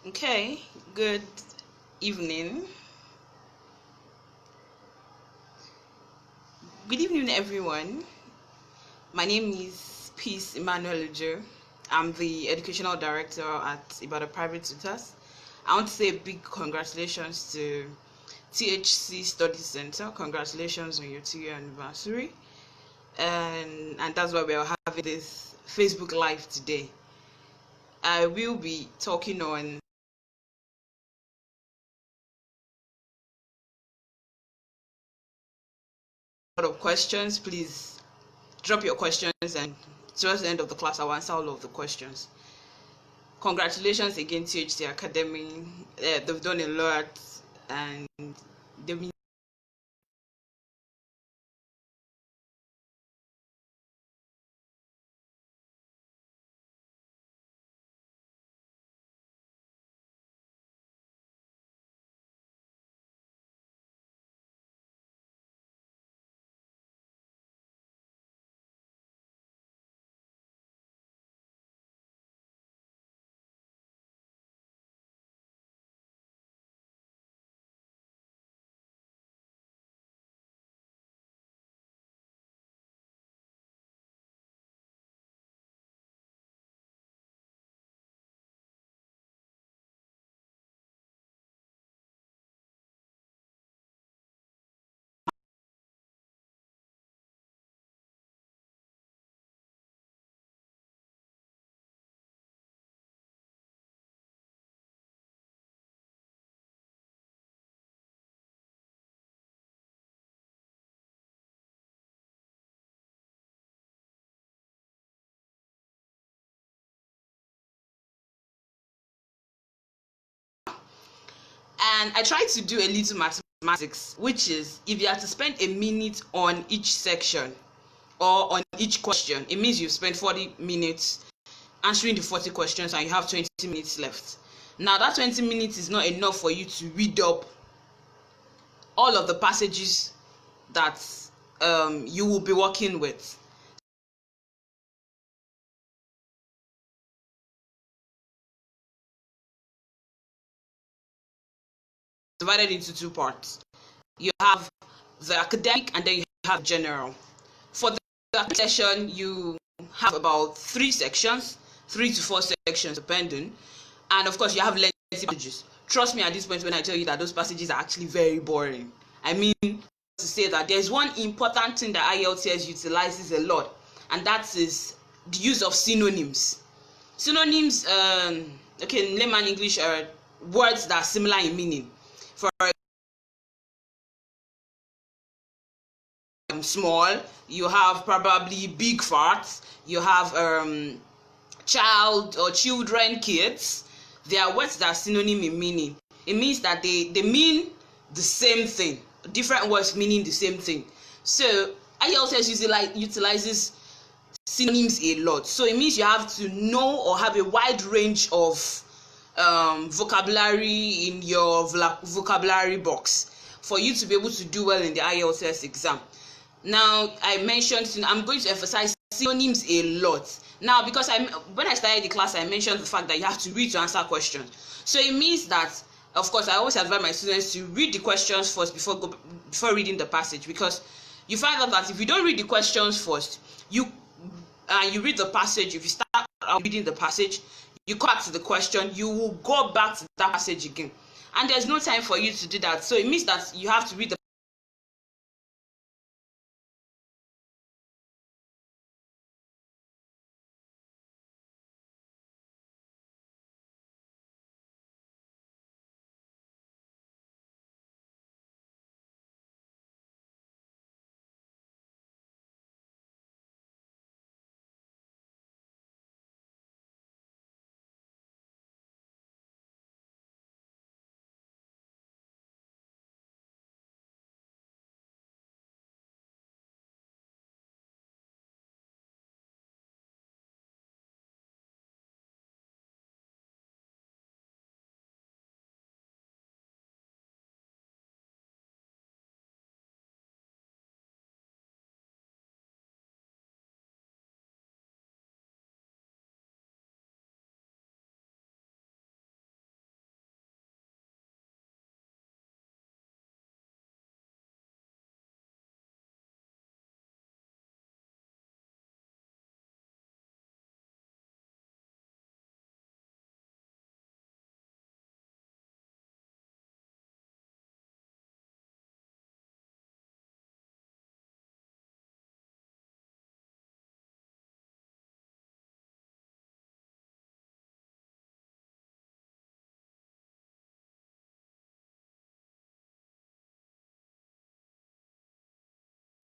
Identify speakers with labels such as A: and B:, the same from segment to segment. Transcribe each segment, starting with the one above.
A: Okay, good evening. Good evening, everyone. My name is Peace Ojo. I'm the educational director at Ibadan Private Tutors. I want to say a big congratulations to THC Study Center. Congratulations on your 2-year anniversary. And that's why we are having this Facebook Live today. I will be talking on a lot of questions. Please drop your questions, and towards the end of the class I'll answer all of the questions. Congratulations again, THC Academy. They've done a lot, and they've been and I try to do a little mathematics, which is if you have to spend a minute on each section or on each question, it means you spend 40 minutes answering the 40 questions and you have 20 minutes left. Now that 20 minutes is not enough for you to read up all of the passages that you will be working with. Divided into two parts. You have the academic and then you have general. For the academic session, you have about 3 sections, 3 to 4 sections depending, and of course you have lengthy passages. Trust me at this point when I tell you that those passages are actually very boring. I mean to say that there's one important thing that IELTS utilizes a lot, and that is the use of synonyms. Synonyms, okay, in layman English, are words that are similar in meaning. For small, you have probably big farts, you have child or children, kids. They are words that are synonym in meaning. It means that they mean the same thing, different words meaning the same thing. So IELTS utilizes synonyms a lot, so it means you have to know or have a wide range of vocabulary in your vocabulary box for you to be able to do well in the IELTS exam. Now I'm going to emphasize synonyms a lot now, because when I started the class I mentioned the fact that you have to read to answer questions. So it means that, of course, I always advise my students to read the questions first before reading the passage, because you find out that if you don't read the questions first, you read the passage, if you start reading the passage, you come back to the question, you will go back to that passage again, and there's no time for you to do that. So it means that you have to read the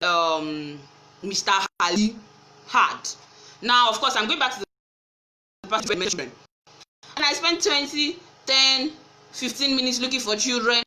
A: Mr. Ali had. Now, of course, I'm going back to the part of mentioned, and I spent 20, 10, 15 minutes looking for children.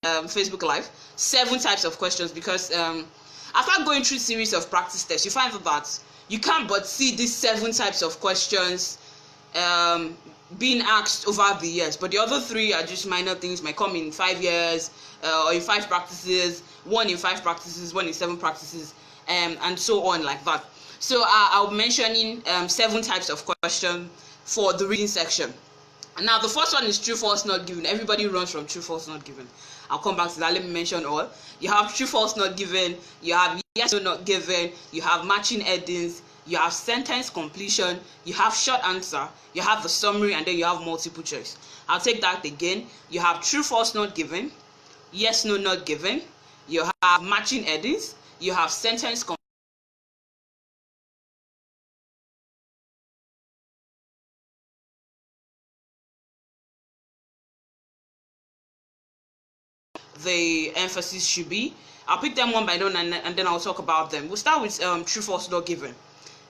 A: Facebook Live, 7 types of questions, because after going through series of practice tests, you find that you can't but see these 7 types of questions being asked over the years, but the other 3 are just minor things, might come in 5 years, or in 5 practices, 1 in 5 practices, 1 in 7 practices, and so on like that. So I'll be mentioning 7 types of questions for the reading section. And now the first one is true, false, not given. Everybody runs from true, false, not given. I'll come back to that. Let me mention all. You have true, false, not given. You have yes, no, not given. You have matching headings. You have sentence completion. You have short answer. You have the summary, and then you have multiple choice. I'll take that again. You have true, false, not given. Yes, no, not given. You have matching headings. You have sentence completion. The emphasis should be. I'll pick them one by one, and then I'll talk about them. We'll start with true, false, not given.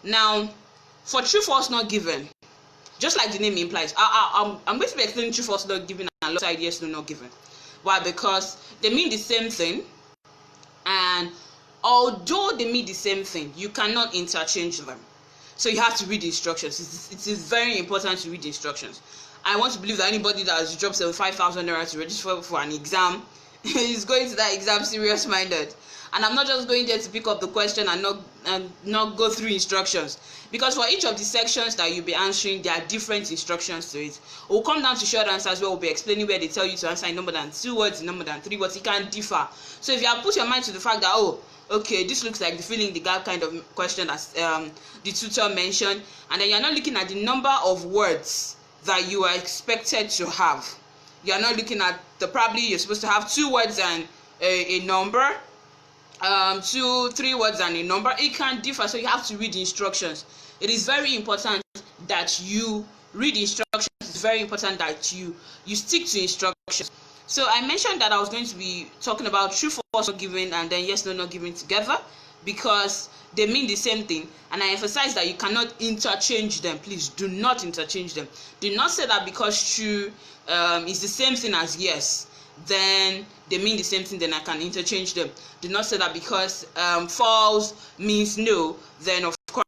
A: Now, for true, false, not given, just like the name implies, I'm going to be explaining true, false, not given alongside yes, no, not given. Why? Because they mean the same thing, and although they mean the same thing, you cannot interchange them. So you have to read the instructions. It is very important to read the instructions. I want to believe that anybody that has dropped 75,000 naira to register for an exam is going to that exam serious minded, and I'm not just going there to pick up the question and not go through instructions, because for each of the sections that you'll be answering, there are different instructions to it. We'll come down to short answers where we'll be explaining where they tell you to answer in number than 2 words, in number than 3 words. It can differ. So if you have put your mind to the fact that, oh, okay, this looks like the fill in the gap kind of question as the tutor mentioned, and then you're not looking at the number of words that you are expected to have. You're not looking at probably you're supposed to have 2 words and a number, 2, 3 words and a number. It can differ, so you have to read the instructions. It is very important that you read instructions. It's very important that you stick to instructions. So I mentioned that I was going to be talking about true, false, not given, and then yes, no, not given together, because they mean the same thing, and I emphasize that you cannot interchange them. Please do not interchange them. Do not say that because true is the same thing as yes, then they mean the same thing, then I can interchange them. Do not say that because false means no, then of course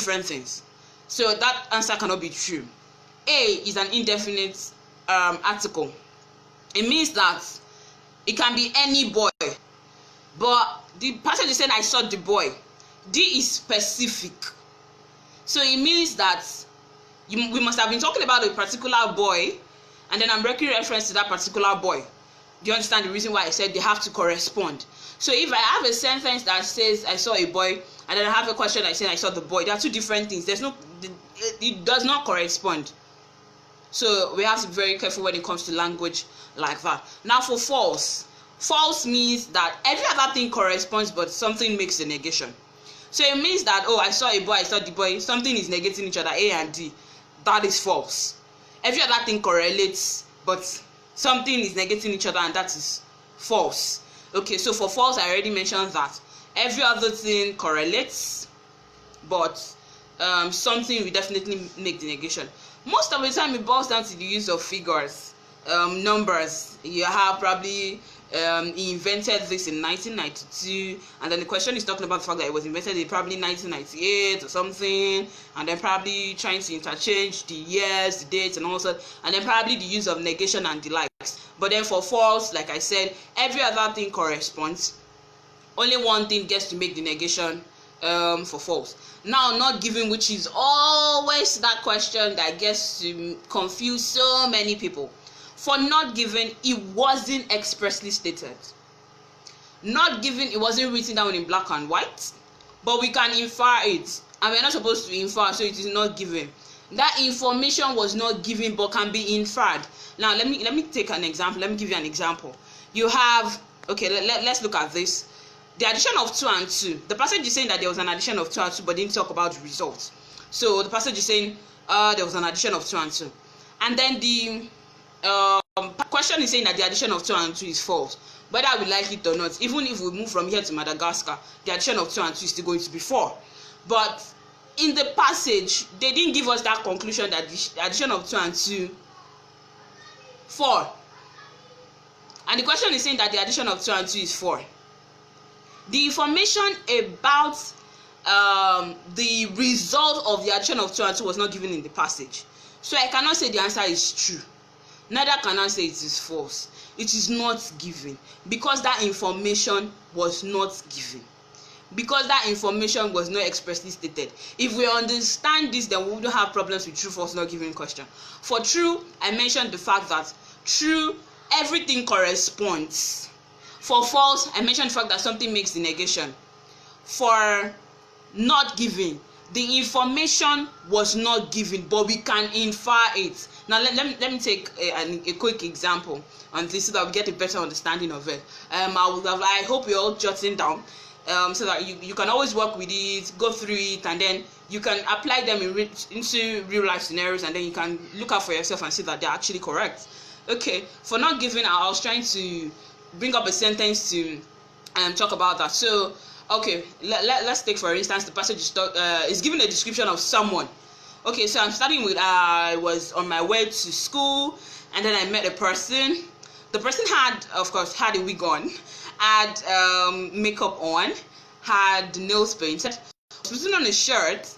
A: different things. So that answer cannot be true. A is an indefinite article. It means that it can be any boy, but the passage is saying I saw the boy. D is specific, so it means that we must have been talking about a particular boy, and then I'm making reference to that particular boy. Do you understand the reason why I said they have to correspond? So if I have a sentence that says I saw a boy, and then I have a question that says I saw the boy, they are two different things. It does not correspond. So we have to be very careful when it comes to language like that. Now for false. False means that every other thing corresponds, but something makes a negation. So it means that, oh, I saw a boy, I saw the boy, something is negating each other, A and D. That is false. Every other thing correlates, but something is negating each other, and that is false. Okay, so for false, I already mentioned that. Every other thing correlates, but something will definitely make the negation. Most of the time, it boils down to the use of figures, numbers. You have probably he invented this in 1992, and then the question is talking about the fact that it was invented in probably 1998 or something, and then probably trying to interchange the years, the dates, and also, and then probably the use of negation and the likes. But then for false, like I said, every other thing corresponds. Only one thing gets to make the negation for false. Now, not given, which is always that question that gets to confuse so many people. For not given, it wasn't expressly stated. Not given, it wasn't written down in black and white, but we can infer it, and we're not supposed to infer, so it is not given. That information was not given, but can be inferred. Now, let me take an example. Let me give you an example. You have, okay, let's look at this. The addition of 2 and 2. The passage is saying that there was an addition of 2 and 2, but didn't talk about the results. So the passage is saying there was an addition of 2 and 2, and then the question is saying that the addition of 2 and 2 is false. Whether we like it or not, even if we move from here to Madagascar, the addition of 2 and 2 is still going to be 4. But in the passage, they didn't give us that conclusion that the addition of 2 and 2 4. And the question is saying that the addition of 2 and 2 is 4. The information about the result of the addition of 2 and 2 was not given in the passage. So I cannot say the answer is true. Neither can I say it is false. It is not given because that information was not given. Because that information was not expressly stated. If we understand this, then we wouldn't have problems with true, false, not given question. For true, I mentioned the fact that true, everything corresponds. For false, I mentioned the fact that something makes the negation. For not given, the information was not given, but we can infer it. Now let me take a quick example on this so that we get a better understanding of it. I hope you're all jotting down so that you can always work with it, go through it, and then you can apply them into real life scenarios, and then you can look out for yourself and see that they're actually correct. Okay, for not giving, I was trying to bring up a sentence to talk about that. So okay, let's take for instance the passage is giving a description of someone. Okay, so I'm starting with I was on my way to school, and then I met a person. The person had, of course, had a wig on, had makeup on, had nails painted, was putting on a shirt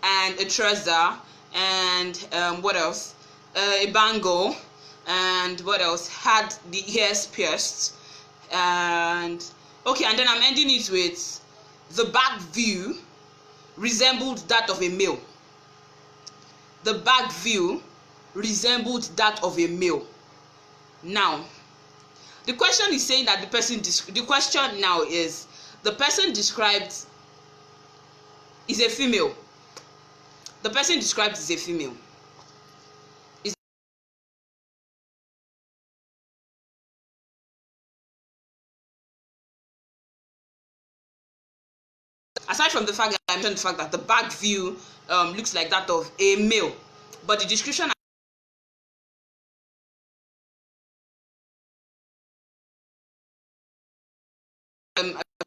A: and a trouser, and what else? A bangle, and what else? Had the ears pierced, and okay, and then I'm ending it with the back view resembled that of a male. The back view resembled that of a male. Now, the question is saying that the person described is a female. The person described is a female. Aside from the fact that I mentioned the fact that the back view looks like that of a male, but the description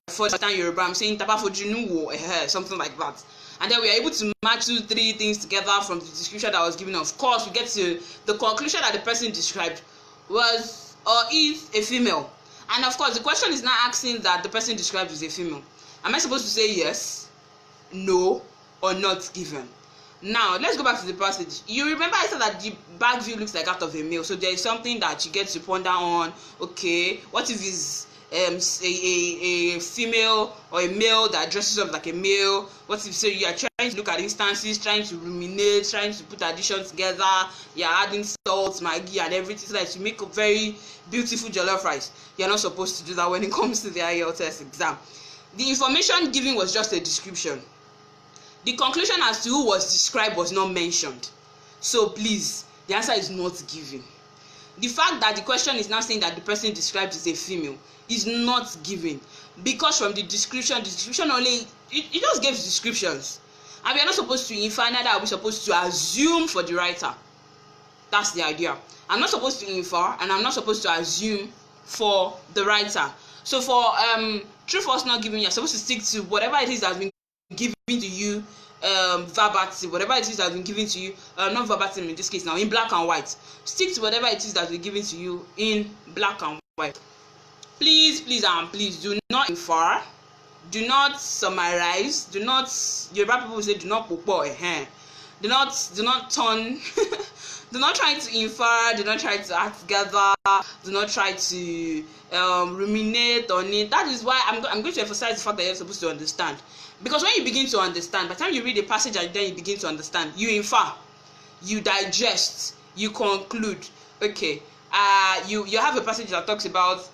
A: for Yoruba, I'm saying something like that, and then we are able to match 2-3 things together from the description that was given. Of course, we get to the conclusion that the person described was or is a female, and of course, the question is not asking that the person described is a female. Am I supposed to say yes, no, or not given. Now let's go back to the passage. You remember I said that the back view looks like out of a male, so there is something that you get to ponder on. Okay, what if it's a female or a male that dresses up like a male? What if, so you are trying to look at instances, trying to ruminate, trying to put additions together, you're adding salt, maggi and everything so that to make a very beautiful jollof rice. You're not supposed to do that when it comes to the IELTS exam. The information given was just a description. The conclusion as to who was described was not mentioned. So please, the answer is not given. The fact that the question is now saying that the person described is a female is not given, because from the description only, it just gives descriptions. And we are not supposed to infer, neither are we supposed to assume for the writer. That's the idea. I'm not supposed to infer and I'm not supposed to assume for the writer. So for true false not given, you're supposed to stick to whatever it is that's been given to you verbatim, whatever it is that's been given to you, not verbatim in this case now, in black and white. Stick to whatever it is that's been given to you in black and white. Please do not infer, do not summarize, do not, Yoruba people say do not popo do not turn do not try to infer, do not try to add together, do not try to ruminate on it. That is why I'm going to emphasize the fact that you're supposed to understand. Because when you begin to understand, by the time you read a passage and then you begin to understand, you infer, you digest, you conclude. Okay, you have a passage that talks about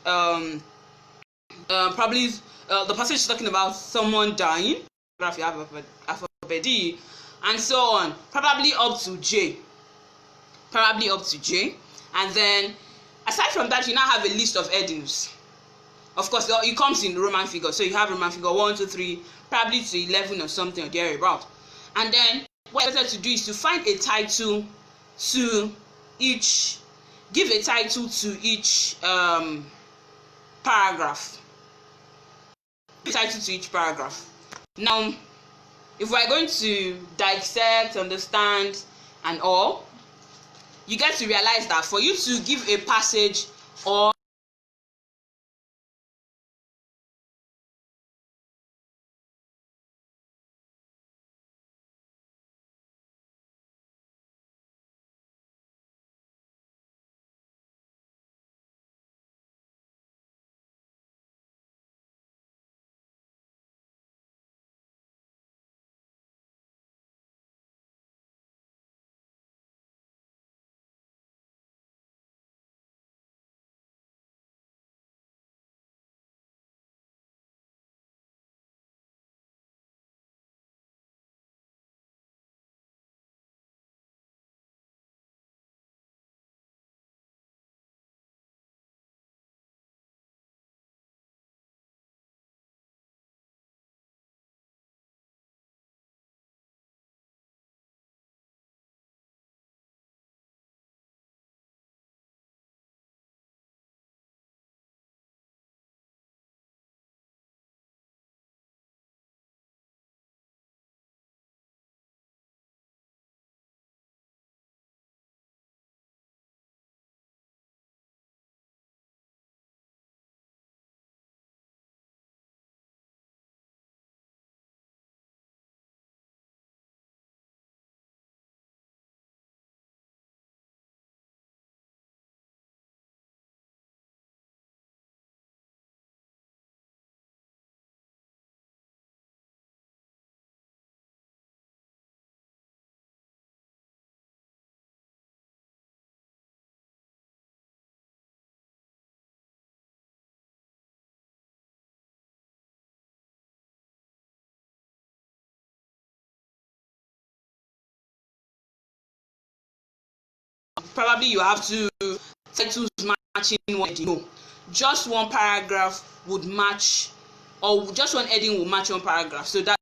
A: probably the passage is talking about someone dying. You have alphabet D, and so on, probably up to J, and then aside from that, you now have a list of headings. Of course, it comes in Roman figure, so you have Roman figure 1, 2, 3, probably to 11 or something or thereabout. And then what you have to do is to find a title to each, give a title to each paragraph. Title to each paragraph. Now, if we're going to dissect, understand, and all, you get to realize that for you to give a passage or probably you have to titles matching one heading. No, just one paragraph would match, or just one heading will match one paragraph. So that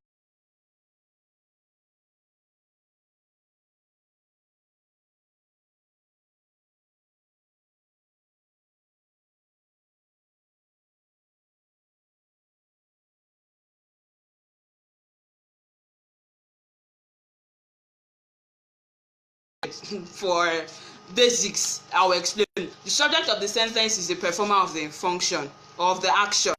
A: for basics, I will explain. The subject of the sentence is the performer of the function or of the action.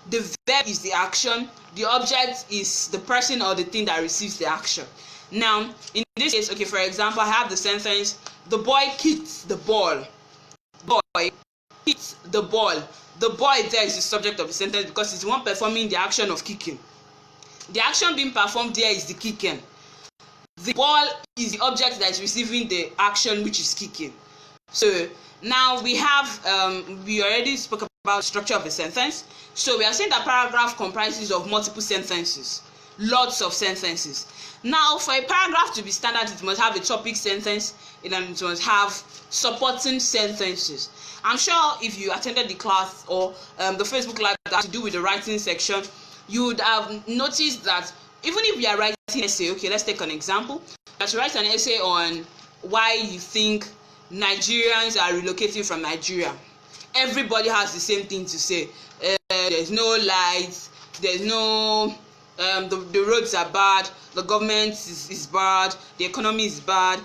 A: the verb is the action, the object is the person or the thing that receives the action. Now, in this case, okay, for example, I have the sentence, the boy kicked the ball. Boy kicked the ball. The boy there is the subject of the sentence because it's the one performing the action of kicking. The action being performed there is the kicking. The ball is the object that is receiving the action, which is kicking. So now we have we already spoke about the structure of a sentence. So we are saying that paragraph comprises of multiple sentences, lots of sentences. Now for a paragraph to be standard, it must have a topic sentence and it must have supporting sentences. I'm sure if you attended the class or the Facebook live that has to do with the writing section, you would have noticed that even if you are writing an essay, okay, let's take an example. As you write an essay on why you think Nigerians are relocating from Nigeria, everybody has the same thing to say. There's no lights, there's no the roads are bad, the government is bad, the economy is bad.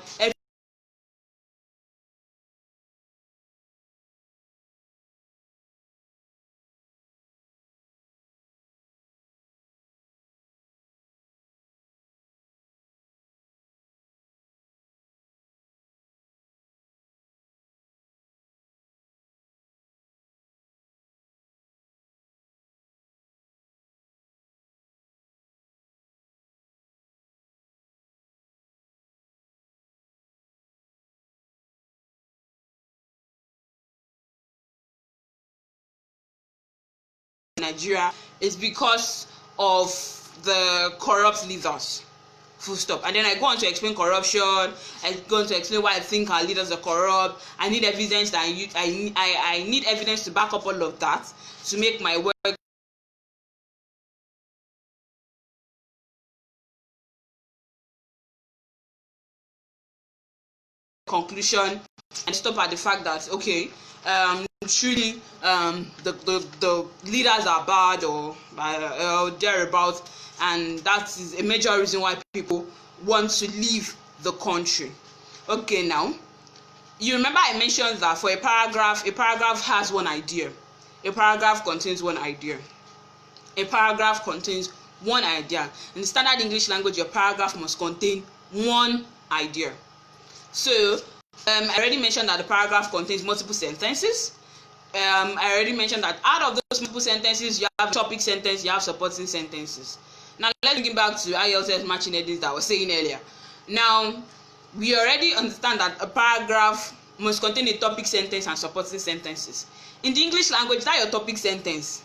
A: Nigeria is because of the corrupt leaders. Full stop. And then I go on to explain corruption. I go on to explain why I think our leaders are corrupt. I need evidence that I need evidence to back up all of that to make my work conclusion and stop at the fact that okay, truly the leaders are bad or thereabouts, and that is a major reason why people want to leave the country. Okay, now you remember I mentioned that for a paragraph has one idea. A paragraph contains one idea. A paragraph contains one idea. In the standard English language, your paragraph must contain one idea. So I already mentioned that the paragraph contains multiple sentences. I already mentioned that out of those multiple sentences, you have topic sentence, you have supporting sentences. Now let's bring it back to IELTS matching headings that I was saying earlier. Now we already understand that a paragraph must contain a topic sentence and supporting sentences. In the English language, that your topic sentence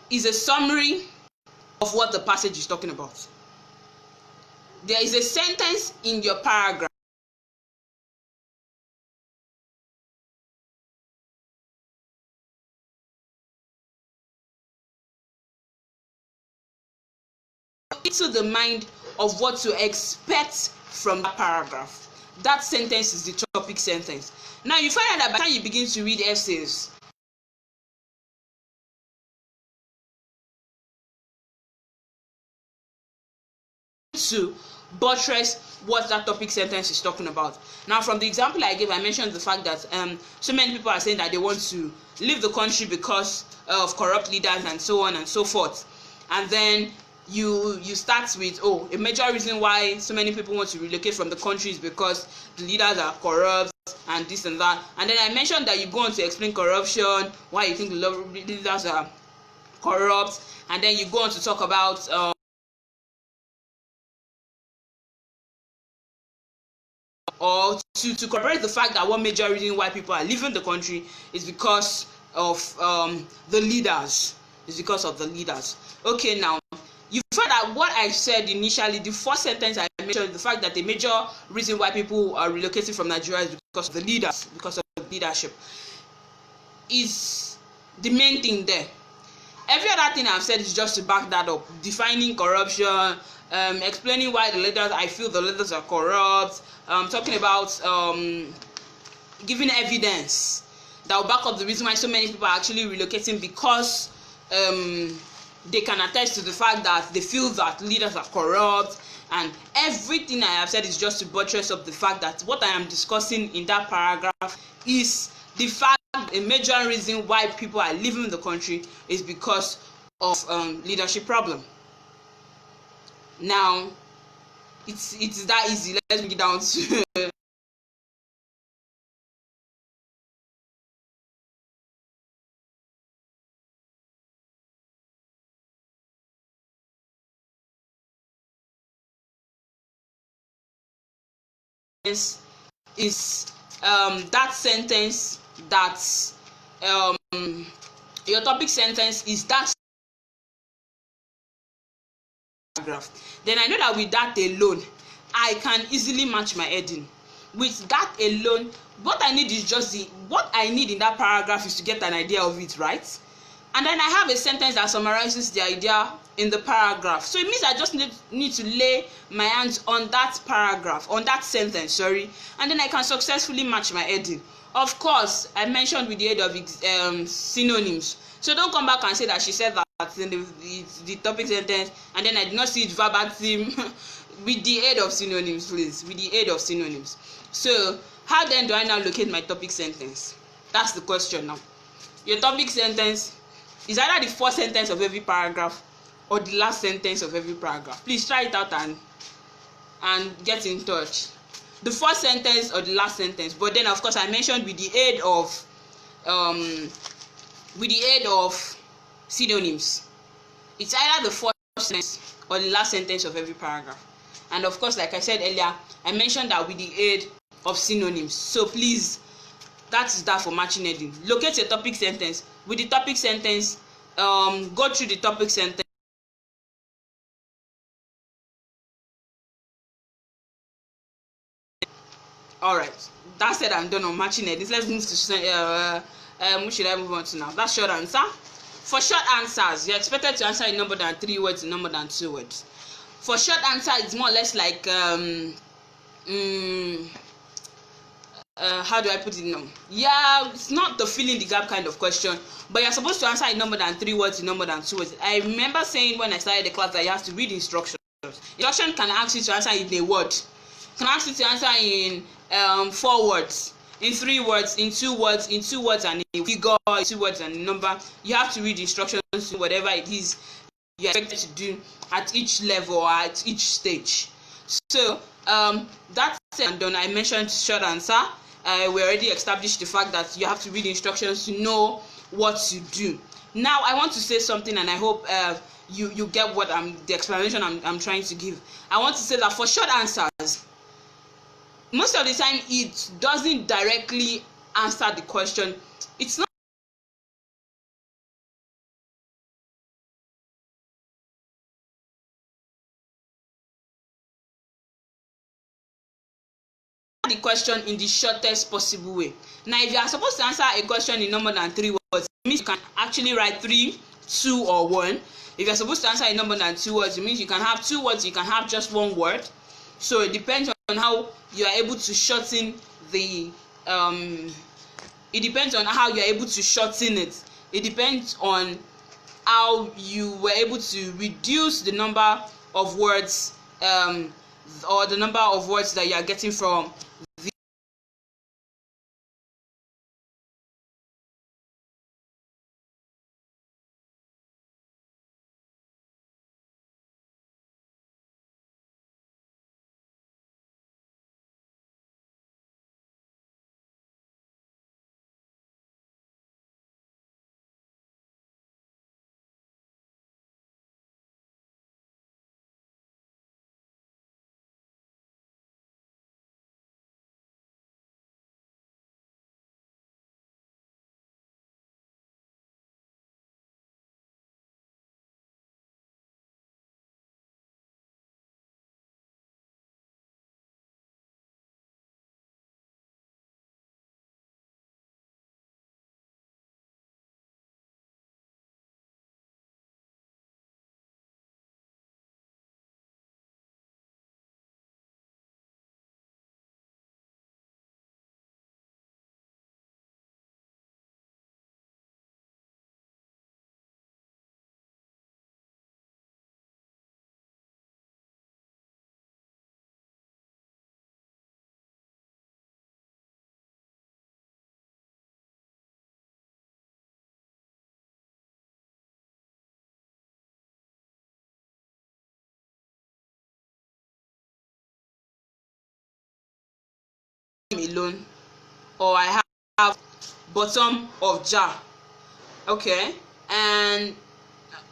A: is a summary of what the passage is talking about. There is a sentence in your paragraph into the mind of what to expect from that paragraph. That sentence is the topic sentence. Now you find out that by the time you begin to read essays, to buttress what that topic sentence is talking about. Now from the example I gave, I mentioned the fact that so many people are saying that they want to leave the country because of corrupt leaders and so on and so forth. And then you start with, oh, a major reason why so many people want to relocate from the country is because the leaders are corrupt and this and that. And then I mentioned that you go on to explain corruption, why you think the leaders are corrupt, and then you go on to talk about or to corroborate the fact that one major reason why people are leaving the country is because of the leaders. It's because of the leaders. Okay, now you find that what I said initially, the first sentence I mentioned, the fact that the major reason why people are relocating from Nigeria is because of the leaders, because of the leadership, is the main thing there. Every other thing I've said is just to back that up, defining corruption, explaining why the leaders, I feel the leaders are corrupt, talking about giving evidence that will back up the reason why so many people are actually relocating, because they can attest to the fact that they feel that leaders are corrupt. And everything I have said is just to buttress up the fact that what I am discussing in that paragraph is the fact a major reason why people are leaving the country is because of leadership problem. Now, it's that easy. Let's bring it down to is that sentence that your topic sentence is that paragraph. Then I know that with that alone I can easily match my heading. With that alone, what I need is just what I need in that paragraph is to get an idea of it, right? And then I have a sentence that summarizes the idea in the paragraph. So it means I just need to lay my hands on that paragraph, on that sentence, sorry, and then I can successfully match my heading. Of course, I mentioned with the aid of synonyms. So don't come back and say that she said that in the topic sentence and then I did not see it verbatim. With the aid of synonyms, please, with the aid of synonyms. So how then do I now locate my topic sentence? That's the question now. Your topic sentence is either the first sentence of every paragraph or the last sentence of every paragraph. Please try it out and get in touch. The first sentence or the last sentence. But then of course I mentioned with the aid of synonyms. It's either the first sentence or the last sentence of every paragraph. And of course, like I said earlier, I mentioned that with the aid of synonyms. So please, that is that for matching heading. Locate your topic sentence. With the topic sentence, go through the topic sentence. Alright, that said, I'm done on matching headings. Let's move to what should I move on to now? That's short answer. For short answers, you're expected to answer in no more than 3 words, in no more than 2 words. For short answer, it's more or less like how do I put it now? Yeah, it's not the fill in the gap kind of question, but you're supposed to answer in no more than 3 words, in no more than 2 words. I remember saying when I started the class that you have to read instructions. Instruction can ask you to answer in a word, can ask you to answer in 4 words, in 3 words, in 2 words, in 2 words and a figure, in 2 words and a number. You have to read instructions to whatever it is you're expected to do at each level or at each stage. So that's it and done. I mentioned short answer. We already established the fact that you have to read instructions to know what to do. Now I want to say something, and I hope you get what the explanation I'm trying to give. I want to say that for short answers, most of the time it doesn't directly answer the question. It's not the question in the shortest possible way. Now if you are supposed to answer a question in no more than 3 words, it means you can actually write 3, 2 or 1. If you are supposed to answer in no more than 2 words, it means you can have 2 words, you can have just 1 word. So it depends on how you are able to shorten the it depends on how you are able to shorten it. It depends on how you were able to reduce the number of words or the number of words that you are getting from alone, or I have bottom of jar. Okay, and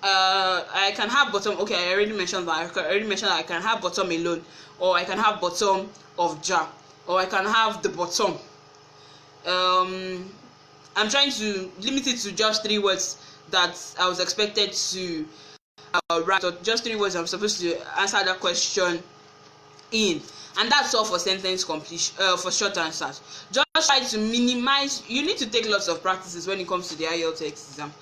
A: I can have bottom. Okay, I already mentioned that. I can have bottom alone, or I can have bottom of jar, or I can have the bottom. I'm trying to limit it to just 3 words that I was expected to write, or just 3 words I'm supposed to answer that question in, and that's all for sentence completion, for short answers. Just try to minimize. You need to take lots of practices when it comes to the IELTS exam.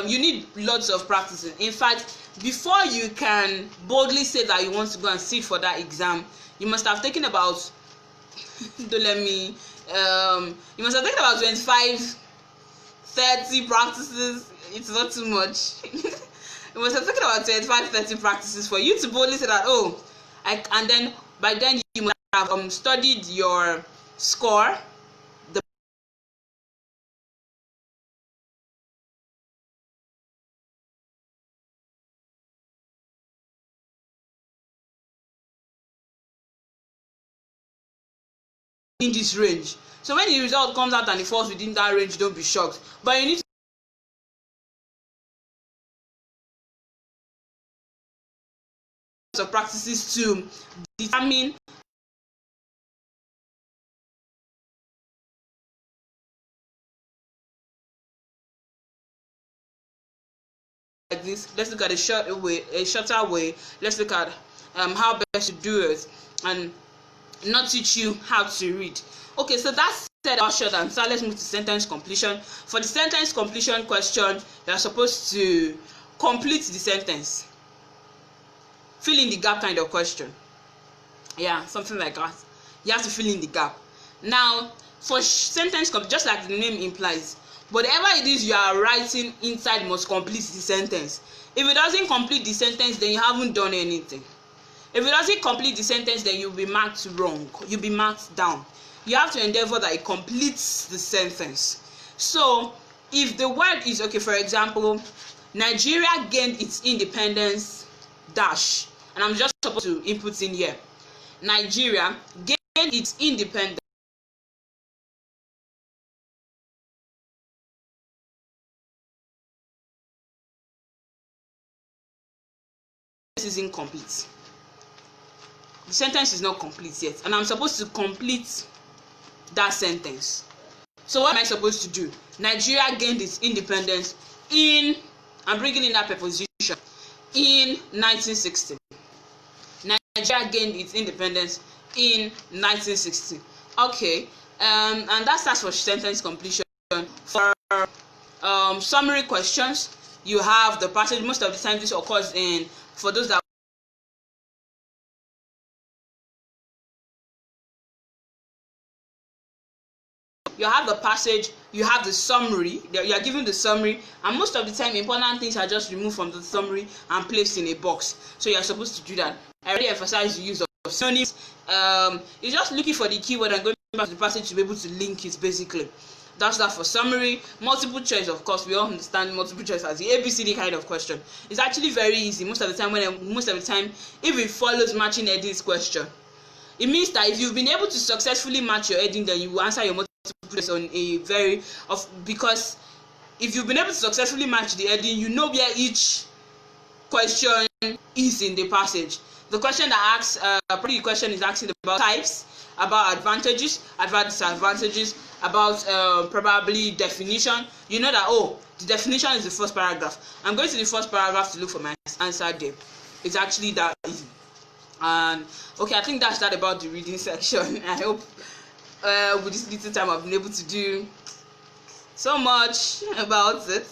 A: You need lots of practicing. In fact, before you can boldly say that you want to go and sit for that exam, you must have taken about don't let me you must have taken about 25-30 practices. It's not too much. You must have taken about 25-30 practices for you to boldly say that, oh, and then by then you must have studied your score, the in this range. So when the result comes out and it falls within that range, don't be shocked. But you need to practices to determine like this. Let's look at a shorter way. Let's look at how best to do it, and not teach you how to read. Okay, so that's said about short answer. Let's move to sentence completion. For the sentence completion question, you are supposed to complete the sentence, fill in the gap kind of question. Yeah, something like that. You have to fill in the gap. Now, for sentence just like the name implies, whatever it is you are writing inside must complete the sentence. If it doesn't complete the sentence, then you haven't done anything. If it doesn't complete the sentence, then you'll be marked wrong. You'll be marked down. You have to endeavor that it completes the sentence. So, if the word is, okay, for example, Nigeria gained its independence, dash. And I'm just supposed to input in here. Nigeria gained its independence. This is incomplete. The sentence is not complete yet, and I'm supposed to complete that sentence. So what am I supposed to do? Nigeria gained its independence in, I'm bringing in that preposition, in 1960. Nigeria gained its independence in 1960. Okay, and that starts for sentence completion. For summary questions, you have the passage. Most of the time this occurs in, for those that you have the passage, you have the summary, you are given the summary, and most of the time important things are just removed from the summary and placed in a box. So you are supposed to do that. I already emphasized the use of synonyms. You're just looking for the keyword and going back to the passage to be able to link it, basically. That's that for summary. Multiple choice, of course, we all understand multiple choice as the ABCD kind of question. It's actually very easy most of the time. If it follows matching headings question, it means that if you've been able to successfully match your heading, then you will answer your multiple choice on a because if you've been able to successfully match the heading, you know where each question is in the passage. The question that asks, probably the question is asking about types, about advantages, about disadvantages, about probably definition. You know that, oh, the definition is the first paragraph. I'm going to the first paragraph to look for my answer there. It's actually that easy. And okay, I think that's that about the reading section. I hope with this little time I've been able to do so much about it.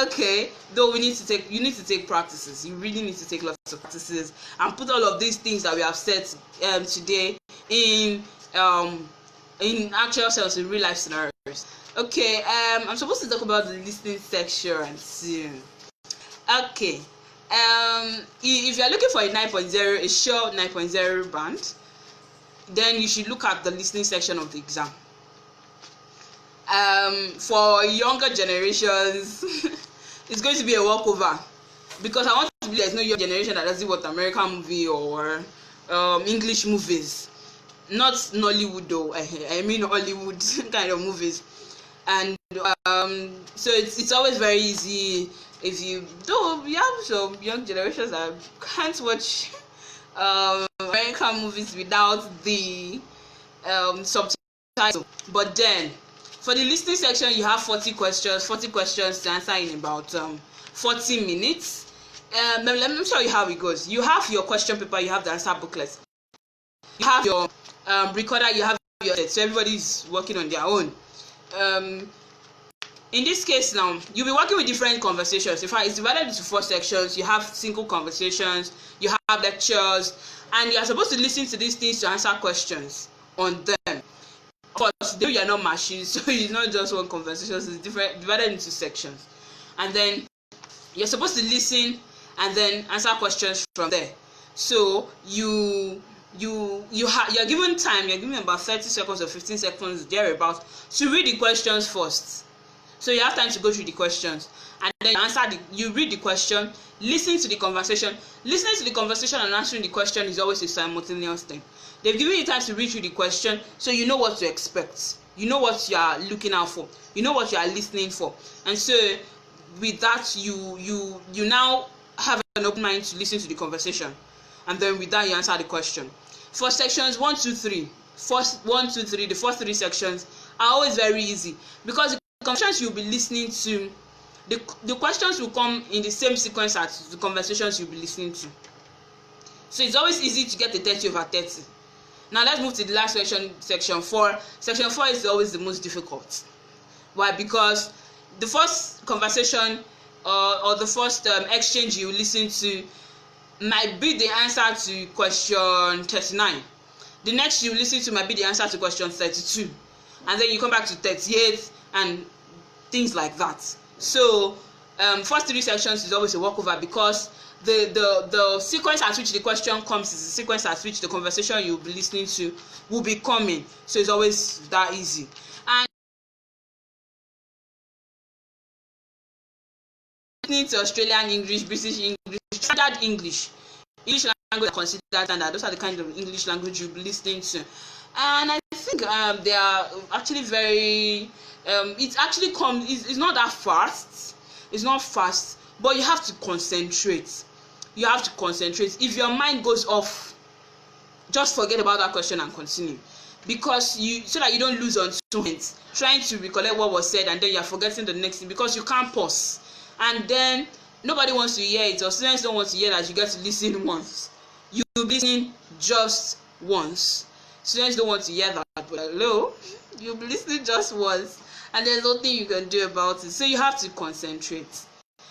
A: Okay, though you need to take practices. You really need to take lots of practices and put all of these things that we have said today in actual sense, in real life scenarios. Okay, I'm supposed to talk about the listening section soon. Okay, if you are looking for a 9.0, a sure 9.0 band, then you should look at the listening section of the exam. For younger generations, it's going to be a walkover, because I want to believe there's no young generation that doesn't watch American movie or English movies. not Nollywood though, I mean Hollywood kind of movies. And so it's always very easy. If you though we have some young generations that can't watch American movies without the subtitles. But then for the listening section, you have 40 questions to answer in about 40 minutes. Let me show you how it goes. You have your question paper, you have the answer booklet, you have your recorder, you have your set, so everybody's working on their own. In this case now, you'll be working with different conversations. In fact, it's divided into 4 sections. You have single conversations, you have lectures, and you are supposed to listen to these things to answer questions on them. Of course, though you are not machines, so it's not just one conversation, it's divided into sections. And then you're supposed to listen and then answer questions from there. So you're given time, you're given about 30 seconds or 15 seconds thereabouts to read the questions first. So you have time to go through the questions, and then you read the question, listen to the conversation. Listening to the conversation and answering the question is always a simultaneous thing. They've given you time to read through the question, so you know what to expect. You know what you are looking out for. You know what you are listening for. And so with that, you now have an open mind to listen to the conversation, and then with that you answer the question. For sections 1, 2, 3, the first 3 sections are always very easy, because the conversations you'll be listening to, the questions will come in the same sequence as the conversations you'll be listening to. So it's always easy to get a 30/30. Now let's move to the last section, section 4. Section 4 is always the most difficult. Why? Because the first conversation or the first exchange you listen to might be the answer to question 39. The next you listen to might be the answer to question 32, and then you come back to 38 and things like that. So first 3 sections is always a walkover, because the sequence at which the question comes is the sequence at which the conversation you'll be listening to will be coming. So it's always that easy. And listening to Australian English, British English, standard English language considered standard. Those are the kind of English language you'll be listening to. And I think they are actually very it's not that fast. It's not fast, but you have to concentrate. If your mind goes off, just forget about that question and continue, because so that you don't lose on 2 minutes trying to recollect what was said, and then you're forgetting the next thing because you can't pause, and then nobody wants to hear it, or students don't want to hear that you get to listen once. You listen just once. Students don't want to hear that, but hello, you'll be listening just once, and there's nothing you can do about it. So you have to concentrate.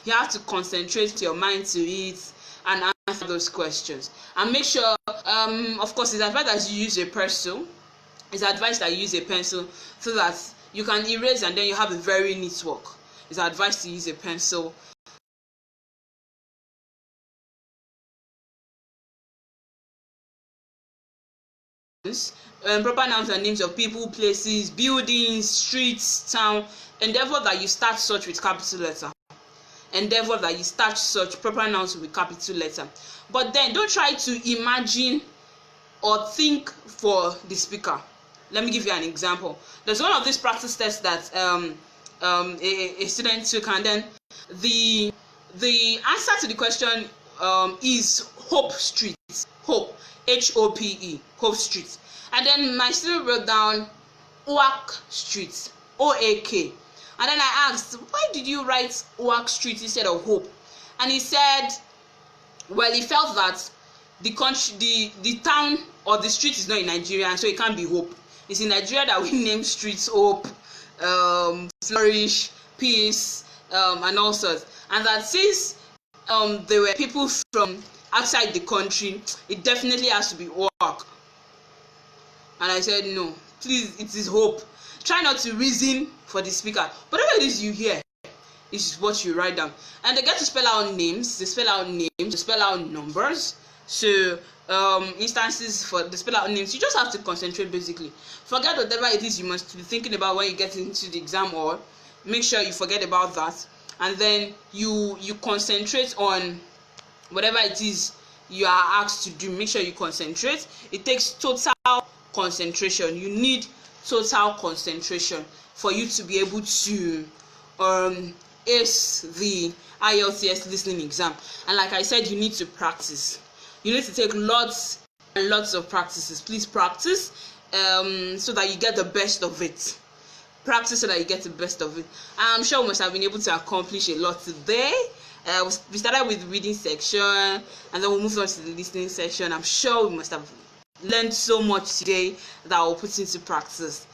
A: You have to concentrate your mind to it and answer those questions. And make sure, of course, it's advised that you use a pencil. It's advised that you use a pencil so that you can erase and then you have a very neat work. It's advised to use a pencil. Proper nouns and names of people, places, buildings, streets, town. Endeavor that you start such with capital letter. Endeavor that you start such proper nouns with capital letter. But then don't try to imagine or think for the speaker. Let me give you an example. There's one of these practice tests that a student took, and then the answer to the question is Hope Street. Hope, Hope, Hope Street. And then my student wrote down Oak Street, Oak. And then I asked, why did you write Oak Street instead of Hope? And he said, well, he felt that the town or the street is not in Nigeria, so it can't be Hope. It's in Nigeria that we name streets Hope, Flourish, Peace, and all sorts. And that since there were people from outside the country, it definitely has to be Oak. And I said, no, please, it is Hope. Try not to reason for the speaker. Whatever it is you hear, is what you write down. And they get to spell out names. They spell out names. They spell out numbers. So instances for the spell out names, you just have to concentrate basically. Forget whatever it is you must be thinking about when you get into the exam, or make sure you forget about that, and then you concentrate on whatever it is you are asked to do. Make sure you concentrate. It takes total concentration. You need total concentration for you to be able to ace the IELTS listening exam. And like I said, you need to practice. You need to take lots and lots of practices. Please practice so that you get the best of it. Practice so that you get the best of it. I'm sure we must have been able to accomplish a lot today. We started with the reading section, and then we moved on to the listening section. I'm sure we must have learned so much today that we'll put into practice.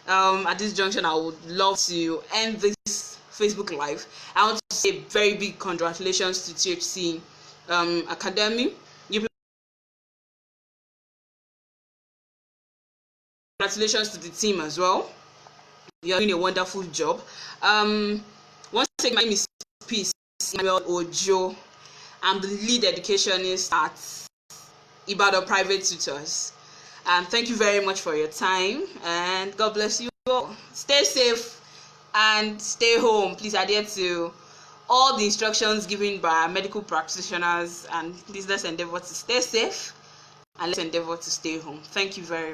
A: At this junction, I would love to end this Facebook Live. I want to say a very big congratulations to THC Academy. Congratulations to the team as well. You're doing a wonderful job. Once again, my name is Mrs Peace Ojo. I'm the lead educationist at Ibadan Private Tutors. Thank you very much for your time, and God bless you all. Stay safe and stay home. Please adhere to all the instructions given by medical practitioners, and please let's endeavor to stay safe and let's endeavor to stay home. Thank you very much.